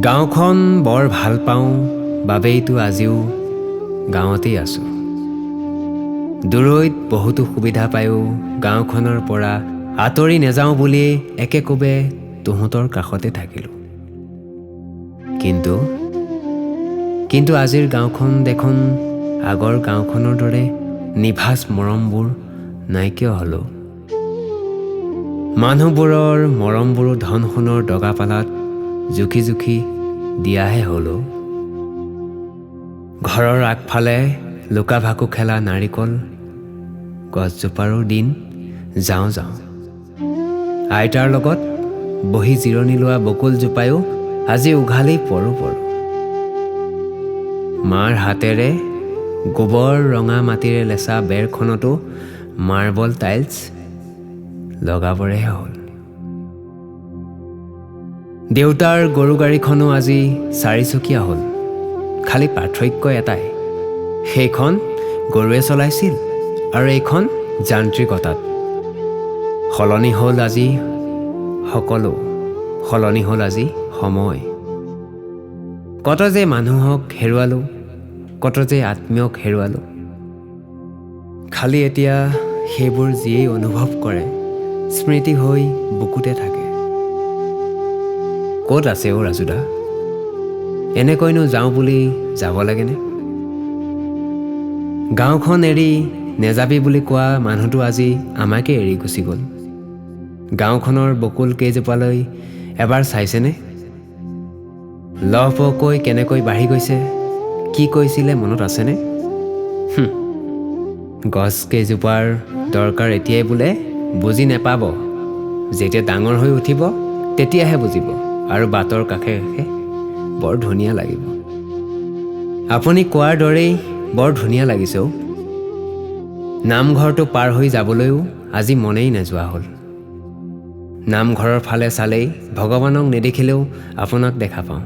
গাঁওখন বৰ ভাল পাওঁ বাবেইতো আজিও গাঁৱতেই আছোঁ। দূৰৈত বহুতো সুবিধা পায়ো গাঁওখনৰ পৰা আঁতৰি নাযাওঁ বুলিয়েই একেকোবে তহঁতৰ কাষতে থাকিলোঁ। কিন্তু আজিৰ গাঁওখন দেখোন আগৰ গাঁওখনৰ দৰে নিভাঁজ মৰমবোৰ নাইকিয়া হ'লেও। মানুহবোৰৰ মৰমবোৰো ধন সোণৰ দগাপালাত জুখি জুখি দিয়াহে হ'লো। ঘৰৰ আগফালে লুকা ভাকু খেলা নাৰিকল গছজোপাৰো দিন যাওঁ। আইতাৰ লগত বহি জিৰণি লোৱা বকুলজোপায়ো আজি উঘালি পৰো। মাৰ হাতেৰে গোবৰ ৰঙা মাটিৰে লেচা বেৰখনতো মাৰ্বল টাইলছ লগাবৰেহে হ'ল। দেউতাৰ গৰু গাড়ীখনো আজি 4 চকীয়া হ'ল। খালি পাৰ্থক্য এটাই, সেইখন গৰুৱে চলাইছিল আৰু এইখন যান্ত্ৰিকতাত। সলনি হ'ল আজি সকলো, সলনি হ'ল আজি সময়। কত যে মানুহক হেৰুৱালোঁ, কত যে আত্মীয়ক হেৰুৱালোঁ। খালি এতিয়া সেইবোৰ যিয়েই অনুভৱ কৰে স্মৃতি হৈ বুকুতে থাকে। ক'ত আছে অ' ৰাজুদা? এনেকৈনো যাওঁ বুলি যাব লাগেনে? গাঁওখন এৰি নেযাবি বুলি কোৱা মানুহটো আজি আমাকে এৰি গুচি গ'ল। গাঁওখনৰ বকুল কেইজোপালৈ এবাৰ চাইছেনে? লহপহকৈ কেনেকৈ বাঢ়ি গৈছে, কি কৈছিলে মনত আছেনে? গছ কেইজোপাৰ দৰকাৰ এতিয়াই বোলে বুজি নেপাব, যেতিয়া ডাঙৰ হৈ উঠিব তেতিয়াহে বুজিব আৰু বাটৰ কাষে কাষে বৰ ধুনীয়া লাগিব। আপুনি কোৱাৰ দৰেই বৰ ধুনীয়া লাগিছে। নামঘৰটো পাৰ হৈ যাবলৈও আজি মনেই নোযোৱা হ'ল। নামঘৰৰ ফালে চালেই ভগৱানক নেদেখিলেও আপোনাক দেখা পাওঁ।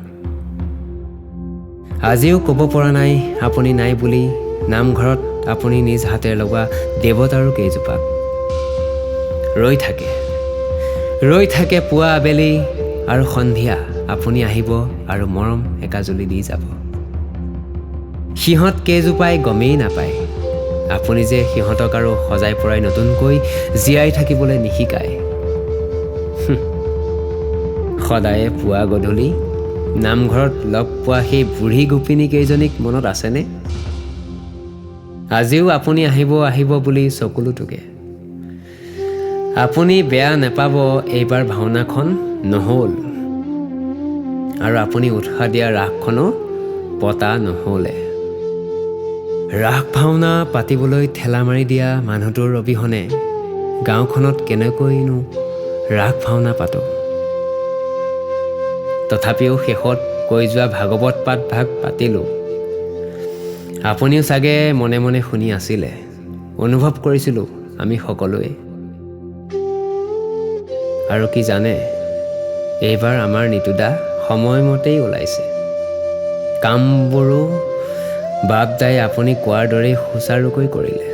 আজিও ক'ব পৰা নাই আপুনি নাই বুলি নামঘৰত আপুনি নিজ হাতেৰে লগোৱা দেৱতাৰো কেইজোপাক। ৰৈ থাকে পুৱা আবেলি আৰু সন্ধিয়া আপুনি আহিব আৰু মৰম একাজলি দি যাব। সিহঁত কেইজোপাই গমেই নাপায় আপুনি যে সিহঁতক আৰু সজাই পৰাই নতুনকৈ জীয়াই থাকিবলৈ নিশিকায়। সদায়ে পুৱা গধূলি নামঘৰত লগ পোৱা সেই বুঢ়ী গোপিনী কেইজনীক মনত আছেনে? আজিও আপুনি আহিব বুলি চকুলো টুকে। আপুনি বেয়া নেপাব, এইবাৰ ভাওনাখন নহ'ল আৰু আপুনি উৎসাহ দিয়া ৰাসখনো পতা নহ'লে। ৰাস ভাওনা পাতিবলৈ ঠেলা মাৰি দিয়া মানুহটোৰ অবিহনে গাঁওখনত কেনেকৈনো ৰাস ভাওনা পাতো? তথাপিও শেষত কৈ যোৱা ভাগৱত পাঠ ভাগ পাতিলোঁ। আপুনিও চাগে মনে মনে শুনি আছিলে, অনুভৱ কৰিছিলোঁ আমি সকলোৱে। আৰু কি জানে, এইবাৰ আমাৰ নিতুদা সময়মতেই ওলাইছে। কামবোৰো বাপ দাই আপুনি কোৱাৰ দৰেই সুচাৰুকৈ কৰিলে।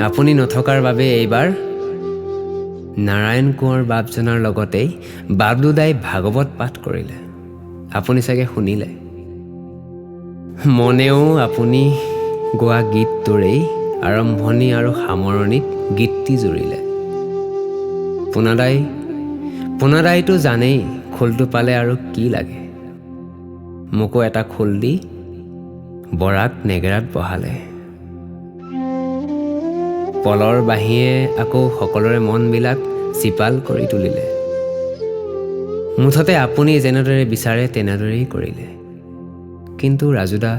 আপুনি নথকাৰ বাবে এইবাৰ নাৰায়ণ কোঁৱৰ বাপজনাৰ লগতেই বাবলুদাই ভাগৱত পাঠ কৰিলে। আপুনি চাগে শুনিলে। মনেও আপুনি গোৱা গীতটোৰেই আৰম্ভণি আৰু সামৰণিত গীতটি জুৰিলে। পোনাদাইতো জানেই খোলটো পালে আৰু কি লাগে। মোকো এটা খোল দি বৰাক নেগেৰাত বহালে। পলৰ বাঁহীয়ে আকৌ সকলোৰে মনবিলাক চিপাল কৰি তুলিলে। মুঠতে আপুনি যেনেদৰে বিচাৰে তেনেদৰেই কৰিলে। কিন্তু ৰাজুদা,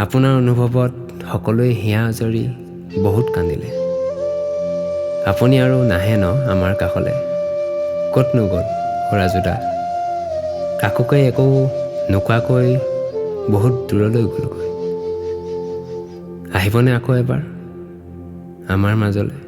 আপোনাৰ অনুভৱত সকলোৱে হিয়া আজৰি বহুত কান্দিলে। আপুনি আৰু নাহে ন আমাৰ কাষলৈ? ক'তনো গ'ল ৰাজুদা? কাকোকে একো নোকোৱাকৈ বহুত দূৰলৈ গ'লগৈ। আহিবনে আকৌ এবাৰ আমাৰ মাজলৈ?